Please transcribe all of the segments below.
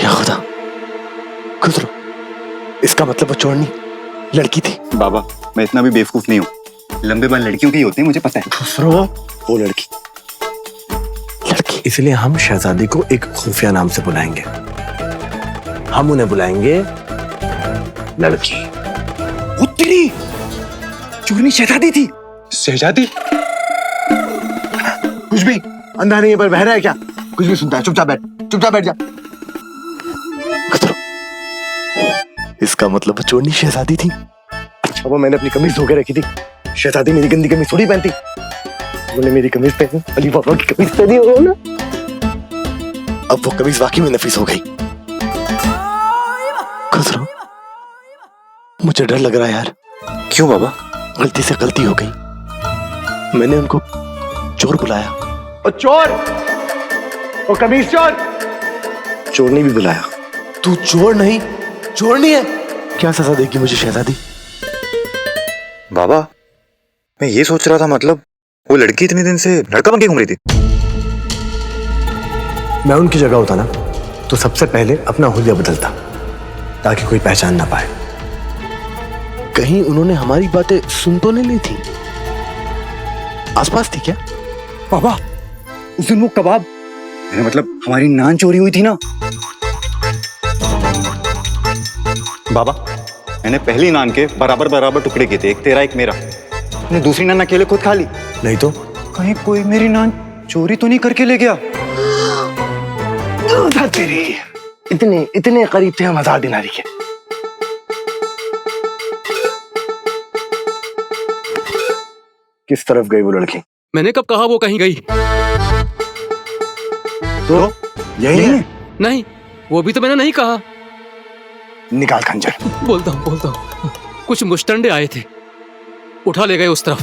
या खुदा, गुजरो। इसका मतलब वो चोरनी लड़की थी। बाबा, मैं इतना भी बेवकूफ नहीं हूँ। लंबे बाल लड़कियों के ही होते हैं, मुझे पता है। गुजरो, वो लड़की। इसलिए हम शहजादी को एक खुफिया नाम से बुलाएंगे। हम उन्हें बुलाएंगे लड़की। तेरी चोरनी शहजादी थी। शहजादी? कुछ भी अंधा नहीं है पर बहरा है क्या? कुछ भी सुनता है। चुपचाप बैठ जा। गुजरो। इसका मतलब वो चोरनी शहजादी थी। अच्छा, वो मैंने अपनी कमीज धो के रखी थी। शहजादी मेरी गंदी कमीज थोड़ी पहनती। उन्होंने मेरी कमीज पहनी, अली पापा की कमीज पहनी हो ना। अब वो कमीज वाकई में नफीस हो गई। गुजरो, मुझे डर लग रहा है यार। क्यों बाबा? गलती से गलती हो गई। मैंने उनको चोर बुलाया। ओ चोर, ओ कमीज चोर। चोरनी भी बुलाया। तू चोर नहीं, चोरनी है। क्या सजा देगी मुझे शहजादी? बाबा, मैं ये सोच रहा था, मतलब वो लड़की इतने दिन से लड़का बन के घूम रही थी। मैं उनकी जगह होता ना तो सबसे पहले अपना हुलिया बदलता ताकि कोई पहचान ना पाए। कहीं उन्होंने हमारी बातें सुन तो नहीं ली थी? आसपास थी क्या? बाबा, उस दिन वो कबाब, मेरा मतलब हमारी नान चोरी हुई थी ना। बाबा, मैंने पहली नान के बराबर बराबर टुकड़े किए थे, एक तेरा एक मेरा। मैंने दूसरी नान अकेले खुद खा ली। नहीं तो कहीं कोई मेरी नान चोरी तो नहीं करके ले गया? तेरी इतने करीब थे हम 1000 दिनारी के। किस तरफ गई वो लड़की? मैंने कब कहा वो कहीं गई? तो यही है? नहीं, वो भी तो मैंने नहीं कहा। निकाल खंजर। बोलता हूँ। कुछ मुश्तंडे आए थे, उठा ले गए उस तरफ।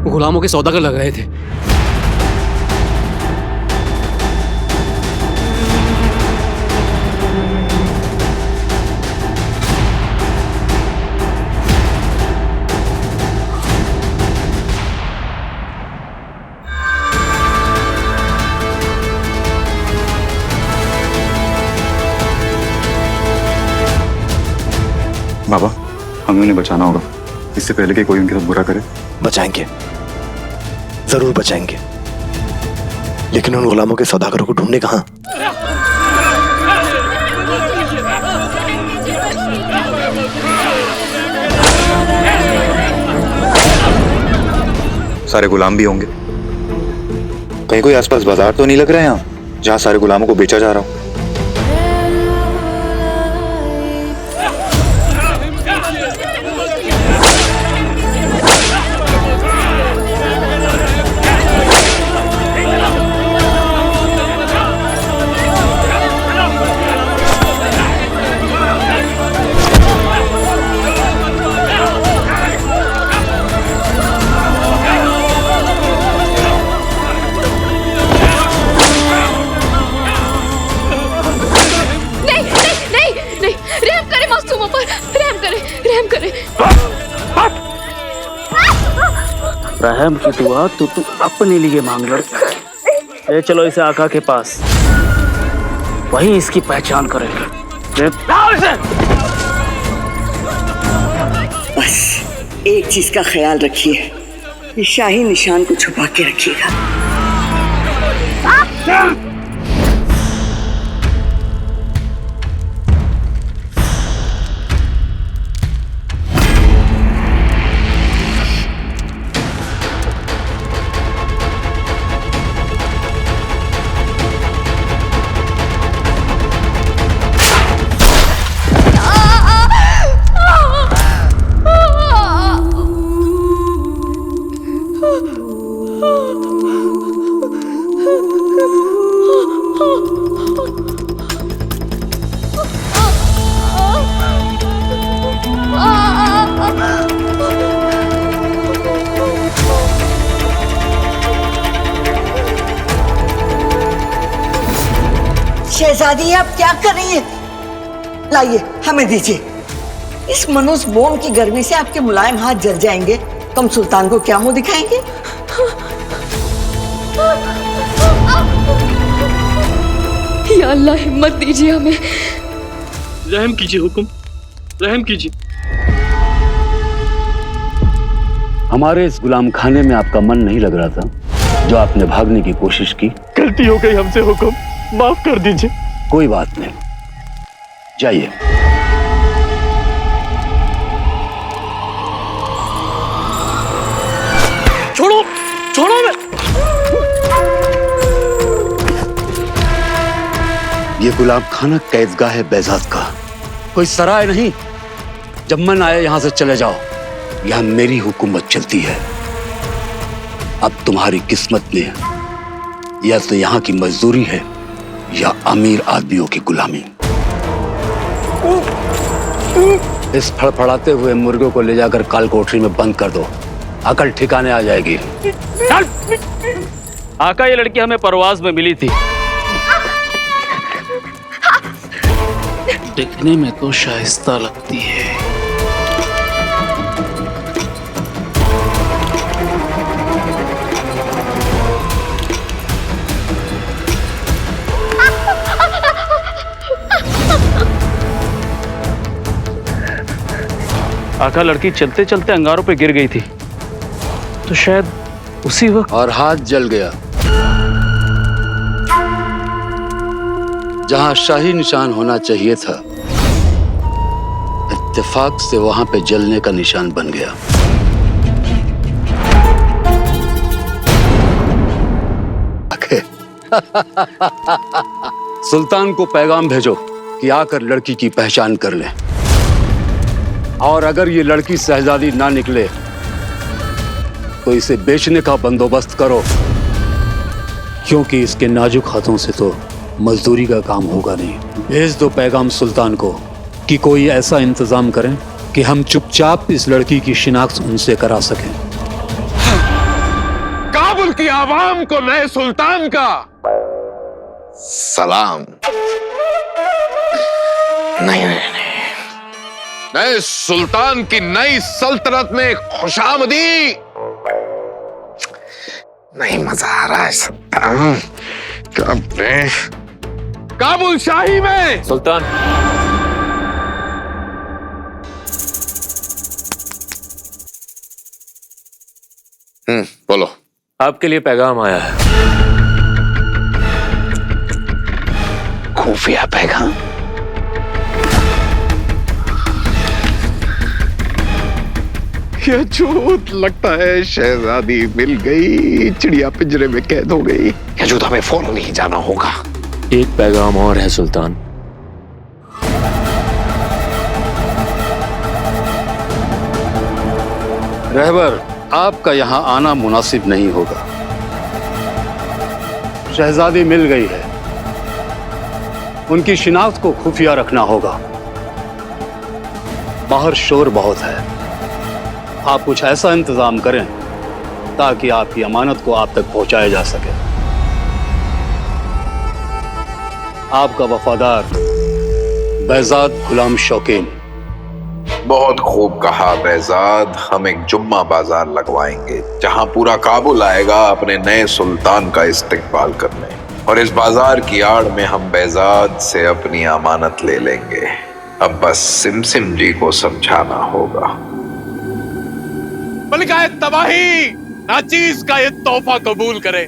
गुलामों के सौदागर लग रहे थे। बाबा, हमें उन्हें बचाना होगा, इससे पहले कि कोई उनके साथ बुरा करे। बचाएंगे, जरूर बचाएंगे, लेकिन उन गुलामों के सौदागरों को ढूंढने कहां? सारे गुलाम भी होंगे। कहीं कोई आसपास बाजार तो नहीं लग रहा है यहाँ, जहाँ सारे गुलामों को बेचा जा रहा हो? रहम की दुआ तो तू अपने लिए मांग लड़का। ले चलो इसे आका के पास, वही इसकी पहचान करेंगे। बस एक चीज का ख्याल रखिए, ये शाही निशान को छुपा के रखिएगा। शहजादी, आप क्या कर रही हैं? लाइए, हमें दीजिए। इस मनोज मोम की गर्मी से आपके मुलायम हाथ जल जाएंगे, तुम सुल्तान को क्या मुंह दिखाएंगे? या अल्लाह हिम्मत दीजिए हमें। रहम कीजिए हुक्म, रहम कीजिए। हमारे इस गुलाम खाने में आपका मन नहीं लग रहा था जो आपने भागने की कोशिश की? गलती हो गई हमसे हुक्म, माफ कर दीजिए। कोई बात नहीं, जाइए। छोड़ो, छोड़ो मैं। ये गुलाम खाना कैदगाह है बेजात का, कोई सराय नहीं। जब मन आए यहां से चले जाओ, यहां मेरी हुकूमत चलती है। अब तुम्हारी किस्मत में या तो यहां की मजदूरी है या अमीर आदमियों की गुलामी। इस फड़फड़ाते हुए मुर्गे को ले जाकर काल कोठरी में बंद कर दो, अकल ठिकाने आ जाएगी। आका, ये लड़की हमें परवाज में मिली थी। दिखने में तो शाइस्ता लगती है। आका, लड़की चलते चलते अंगारों पे गिर गई थी, तो शायद उसी वक्त। और हाथ जल गया। जहां शाही निशान होना चाहिए था, इत्तेफाक से वहां पे जलने का निशान बन गया। सुल्तान को पैगाम भेजो कि आकर लड़की की पहचान कर ले, और अगर ये लड़की शहजादी ना निकले तो इसे बेचने का बंदोबस्त करो, क्योंकि इसके नाजुक हाथों से तो मजदूरी का काम होगा नहीं। भेज दो पैगाम सुल्तान को कि कोई ऐसा इंतजाम करें कि हम चुपचाप इस लड़की की शिनाख्त उनसे करा सकें। काबुल की आवाम को नए सुल्तान का सलाम। नहीं, नए सुल्तान की नई सल्तनत में खुशामदी। नहीं, मजा आ रहा है सल्तान। काबुल शाही में सुल्तान, बोलो। आपके लिए पैगाम आया है। खुफिया पैगाम? क्या झूठ लगता है, शहजादी मिल गई, चिड़िया पिंजरे में कैद हो गई। क्या झूठ, हमें फौरन नहीं जाना होगा। एक पैगाम और है सुल्तान। रहबर, आपका यहां आना मुनासिब नहीं होगा। शहजादी मिल गई है, उनकी शिनाख्त को खुफिया रखना होगा। बाहर शोर बहुत है, आप कुछ ऐसा इंतजाम करें ताकि आपकी अमानत को आप तक पहुंचाया जा सके। आपका वफादार बेजाद गुलाम शौकीन। बहुत खूब कहा बेजाद। हम एक जुम्मा बाजार लगवाएंगे जहां पूरा काबुल आएगा अपने नए सुल्तान का इस्तकबाल करने, और इस बाजार की आड़ में हम बेजाद से अपनी अमानत ले लेंगे। अब बस सिमसिम जी को समझाना होगा। मलिकाए तबाही नाचीज का ये तोहफा कबूल करे।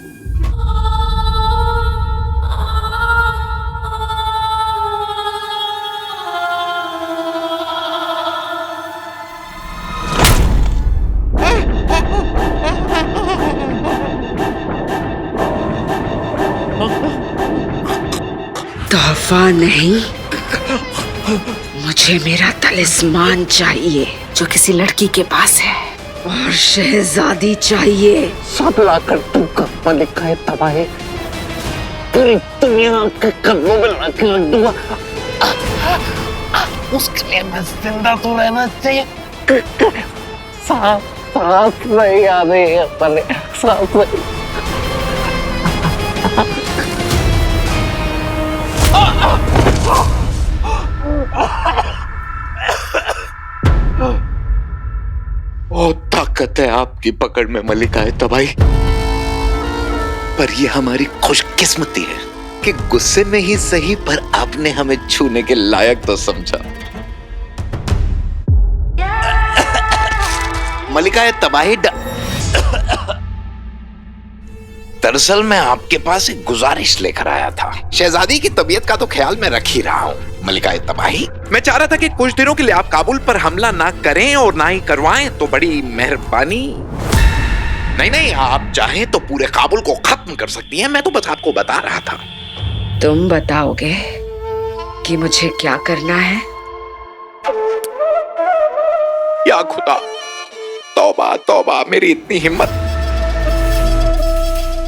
तोहफा नहीं, मुझे मेरा तलिस्मान चाहिए जो किसी लड़की के पास है, और शहजादी चाहिए। 7 लाख कर तू का मलिकाए तबाही पूरी दुनिया के कदमों में लाके रख दूंगा। उसके लिए मैं जिंदा तो रहना चाहिए। सांस नहीं आ रही है, सांस नहीं। बहुत ताकत है आपकी पकड़ में मलिकाए तबाही। पर ये हमारी खुशकिस्मती है कि गुस्से में ही सही पर आपने हमें छूने के लायक तो समझा। मलिका तबाही दरअसल मैं आपके पास एक गुजारिश लेकर आया था। शहजादी की तबीयत का तो ख्याल मैं रख ही रहा हूँ। मलिका तबाही, मैं चाह रहा था कि कुछ दिनों के लिए आप काबुल पर हमला ना करें और ना ही करवाएं तो बड़ी मेहरबानी। नहीं, आप चाहें तो पूरे काबुल को खत्म कर सकती हैं। मैं तो बस आपको बता रहा था। तुम बताओगे कि मुझे क्या करना है? या खुदा, तौबा तौबा, मेरी इतनी हिम्मत।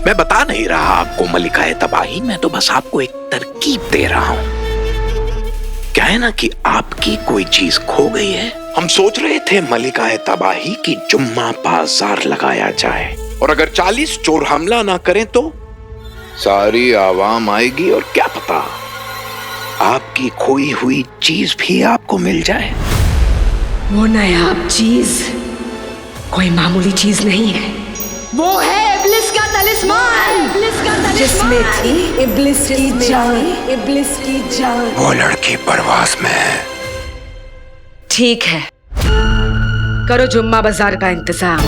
मैं बता नहीं रहा आपको मलिका तबाही, मैं तो बस आपको एक तरकीब दे रहा हूं। क्या है ना कि आपकी कोई चीज खो गई है। हम सोच रहे थे मलिका तबाही की जुम्मा बाजार लगाया जाए, और अगर 40 चोर हमला ना करें तो सारी आवाम आएगी और क्या पता आपकी खोई हुई चीज भी आपको मिल जाए। वो नायाब चीज कोई मामूली चीज नहीं है, वो है इब्लिस का तलिस्मान, जिसमें थी इब्लिस की जान, इब्लिस की जान। वो लड़की परवास में है। ठीक है, करो जुम्मा बाजार का इंतजाम,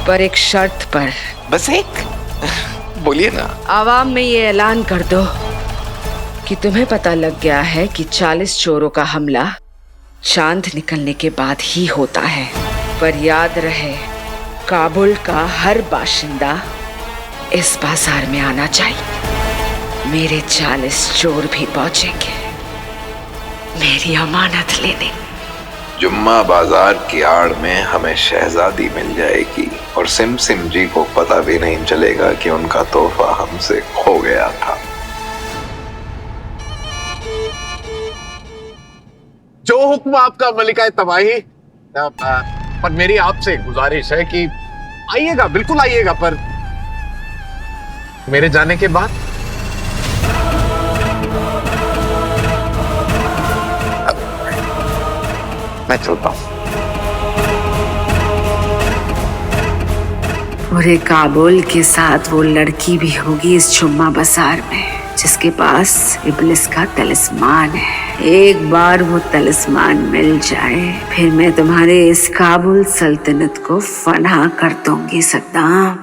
पर एक शर्त पर। बस एक? बोलिए ना। आवाम में ये ऐलान कर दो कि तुम्हें पता लग गया है कि 40 चोरों का हमला चांद निकलने के बाद ही होता है। पर याद रहे, काबुल का हर बाशिंदा इस बाजार में आना चाहिए। मेरे 40 चोर भी पहुंचेंगे मेरी अमानत लेने। जुम्मा बाजार की आड़ में हमें शहजादी मिल जाएगी और सिम जी को पता भी नहीं चलेगा कि उनका तोहफा हमसे खो गया था। जो हुक्म आपका मलिका तबाही। पर मेरी आपसे गुजारिश है कि आइएगा, बिल्कुल आइएगा, पर मेरे जाने के बाद। मैं चलता हूं। पूरे काबुल के साथ वो लड़की भी होगी इस जुम्मा बाजार में जिसके पास इब्लिस का तलिस्मान है। एक बार वो तलिस्मान मिल जाए, फिर मैं तुम्हारे इस काबुल सल्तनत को फना कर दूंगी सद्दाम।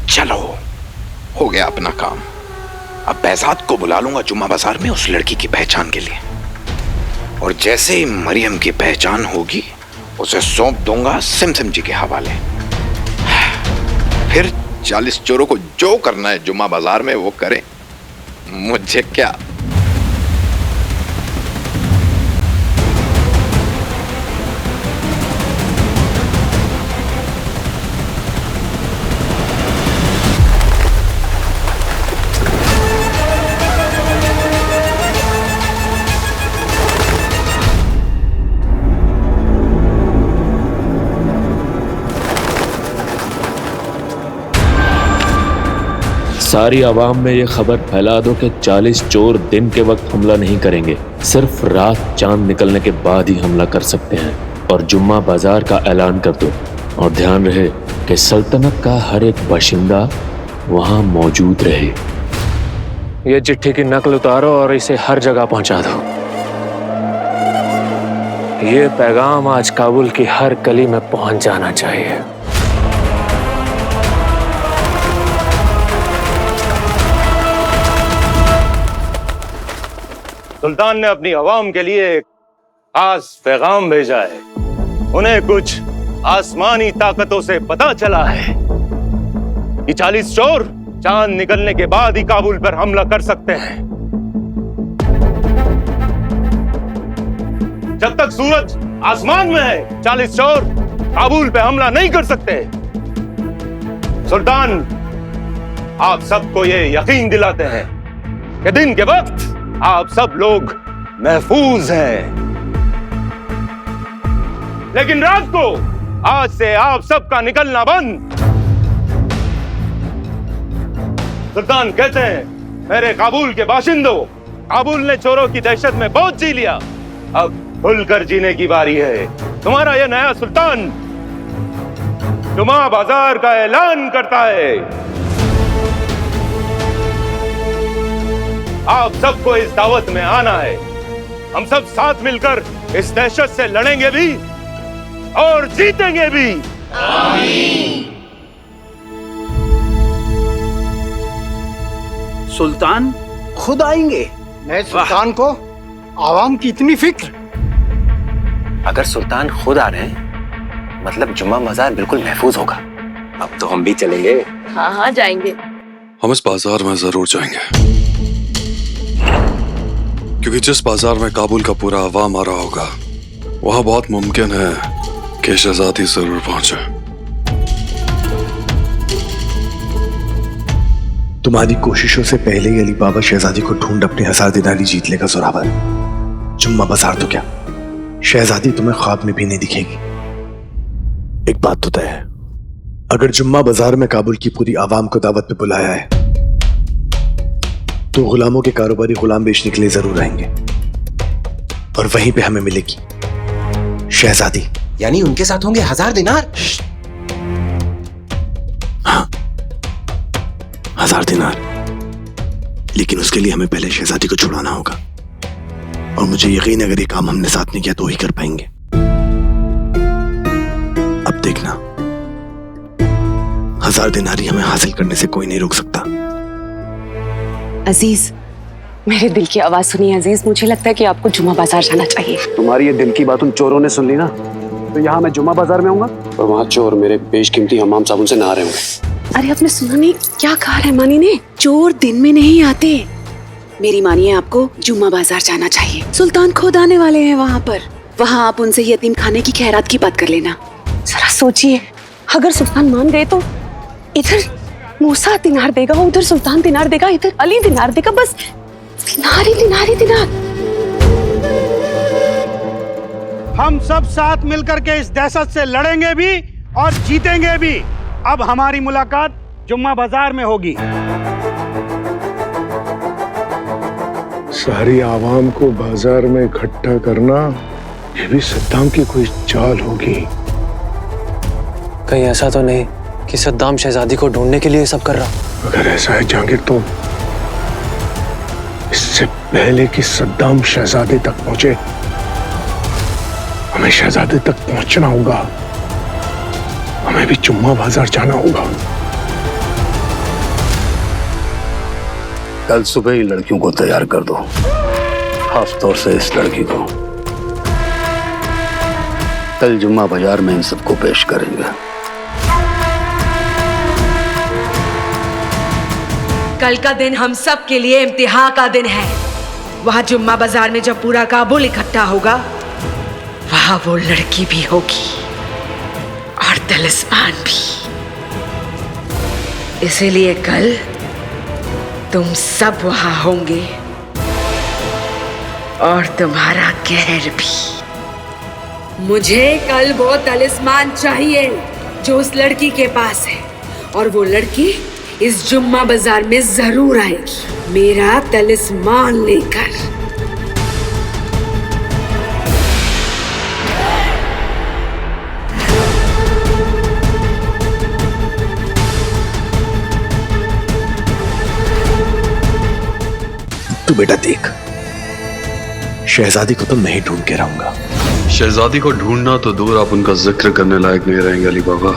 चलो, हो गया अपना काम। अब behzad को बुला लूंगा जुम्मा बाजार में उस लड़की की पहचान के लिए, और जैसे ही मरियम की पहचान होगी उसे सौंप दूंगा सिम जी के हवाले। फिर 40 चोरों को जो करना है जुम्मा बाजार में वो करें, मुझे क्या। सारी आवाम में ये खबर फैला दो कि 40 चोर दिन के वक्त हमला नहीं करेंगे, सिर्फ रात चांद निकलने के बाद ही हमला कर सकते हैं। और जुम्मा बाजार का ऐलान कर दो, और ध्यान रहे कि सल्तनत का हर एक बाशिंदा वहां मौजूद रहे। ये चिट्ठी की नकल उतारो और इसे हर जगह पहुंचा दो। ये पैगाम आज काबुल की हर गली में पहुंच जाना चाहिए। सुल्तान ने अपनी अवाम के लिए एक खास पैगाम भेजा है। उन्हें कुछ आसमानी ताकतों से पता चला है कि 40 चोर चांद निकलने के बाद ही काबुल पर हमला कर सकते हैं। जब तक सूरज आसमान में है 40 चोर काबुल पे हमला नहीं कर सकते। सुल्तान आप सबको ये यकीन दिलाते हैं कि दिन के वक्त आप सब लोग महफूज हैं, लेकिन रात को आज से आप सबका निकलना बंद। सुल्तान कहते हैं, मेरे काबुल के बाशिंदों, काबुल ने चोरों की दहशत में बहुत जी लिया, अब खुलकर जीने की बारी है। तुम्हारा यह नया सुल्तान जुमा बाजार का ऐलान करता है। आप सबको इस दावत में आना है। हम सब साथ मिलकर इस दहशत से लड़ेंगे भी और जीतेंगे भी। आमीन। सुल्तान खुद आएंगे। नए सुल्तान को आवाम की इतनी फिक्र। अगर सुल्तान खुद आ रहे हैं मतलब जुम्मा बाजार बिल्कुल महफूज होगा। अब तो हम भी चलेंगे। हाँ हाँ जाएंगे। हम इस बाजार में जरूर जाएंगे, क्योंकि जिस बाजार में काबुल का पूरा अवाम आ रहा होगा वहां बहुत मुमकिन है कि शहजादी जरूर पहुंचे। तुम्हारी कोशिशों से पहले ही अली बाबा शहजादी को ढूंढ अपने 1000 दिनारी जीत लेगा जोरावर। जुम्मा बाजार तो क्या, शहजादी तुम्हें ख्वाब में भी नहीं दिखेगी। एक बात तो तय है, अगर जुम्मा बाजार में काबुल की पूरी आवाम को दावत पे बुलाया है तो गुलामों के कारोबारी गुलाम बेचने के लिए जरूर आएंगे और वहीं पे हमें मिलेगी शहजादी। यानी उनके साथ होंगे 1000 दिनार। हाँ, 1000 दिनार, लेकिन उसके लिए हमें पहले शहजादी को छुड़ाना होगा और मुझे यकीन है अगर ये काम हमने साथ नहीं किया तो ही कर पाएंगे। अब देखना, 1000 दिनारी हमें हासिल करने से कोई नहीं रोक सकता। अजीज, मेरे दिल की आवाज सुनिए अजीज, मुझे लगता है कि आपको जुम्मा बाजार जाना चाहिए। तुम्हारी ये दिल की बात उन चोरों ने सुन ली ना, तो यहाँ मैं जुम्मा बाजार में आऊंगा और वहाँ चोर मेरे बेशकीमती हमाम साबुन से नहा रहे होंगे। अरे आपने सुना नहीं क्या कहा रहमानी ने? चोर दिन में नहीं आते। मेरी मानिए, आपको जुम्मा बाजार जाना चाहिए। सुल्तान खुद आने वाले हैं वहाँ पर। वहाँ आप उनसे यतीम खाने की खैरात की बात कर लेना। जरा सोचिए, अगर सुल्तान मान गए तो इधर मूसा दिनार देगा, उधर सुल्तान दिनार देगा, इधर अली दिनार देगा, बस दिनार ही दिनार ही दिनार। हम सब साथ मिलकर के इस दहशत से लड़ेंगे भी और जीतेंगे भी। अब हमारी मुलाकात जुम्मा बाजार में होगी। सारी आवाम को बाजार में इकट्ठा करना, ये भी सद्दाम की कोई चाल होगी। कहीं ऐसा तो नहीं कि सद्दाम शहजादी को ढूंढने के लिए सब कर रहा? अगर ऐसा है जहांगीर, तो इससे पहले कि सद्दाम शहजादे तक पहुंचे हमें शहजादे तक पहुंचना होगा। हमें भी जुम्मा बाजार जाना होगा। कल सुबह ही लड़कियों को तैयार कर दो, खास तौर से इस लड़की को। कल जुम्मा बाजार में इन सबको पेश करेंगे। कल का दिन हम सब के लिए इम्तिहान का दिन है। वहां जुम्मा बाजार में जब पूरा काबुल इकट्ठा होगा, वहां वो लड़की भी होगी और तलिस्मान भी। इसीलिए कल तुम सब वहां होंगे और तुम्हारा कहर भी। मुझे कल वो तलिस्मान चाहिए जो उस लड़की के पास है, और वो लड़की इस जुम्मा बाजार में जरूर आएगी मेरा तलिस्मान लेकर। तू बेटा देख, शहजादी को तो मैं ही ढूंढ के रहूंगा। शहजादी को ढूंढना तो दूर, आप उनका जिक्र करने लायक नहीं रहेंगे अली बाबा।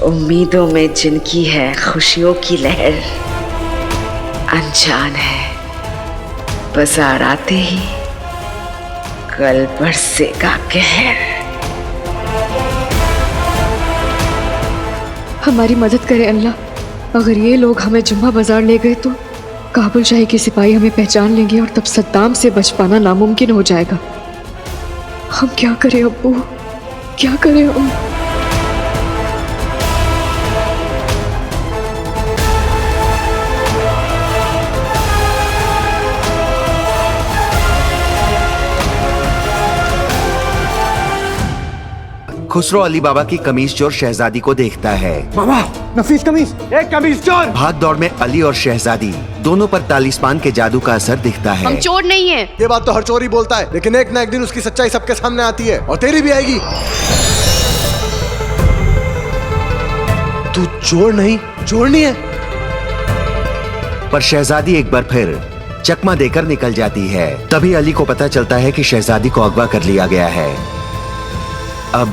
उम्मीदों में जिनकी है खुशियों की लहर, अनजान है बाजार आते ही कल बरसेगा कहर। हमारी मदद करे अल्लाह। अगर ये लोग हमें जुम्मा बाजार ले गए तो काबुल शाही के सिपाही हमें पहचान लेंगे और तब सद्दाम से बच पाना नामुमकिन हो जाएगा। हम क्या करें अब्बू, क्या करें हम? खुसरो अली बाबा की कमीज चोर शहजादी को देखता है। बाबा, नफीस कमीज, एक कमीज चोर। भाग दौड़ में अली और शहजादी दोनों पर तालिस्मान के जादू का असर दिखता है। हम चोर नहीं है। ये बात तो हर चोर ही बोलता है, लेकिन एक ना एक दिन उसकी सच्चाई सबके सामने आती है और तेरी भी आएगी। तू चोर नहीं, चोरनी है। पर शहजादी एक बार फिर चकमा देकर निकल जाती है। तभी अली को पता चलता है कि शहजादी को अगवा कर लिया गया है। अब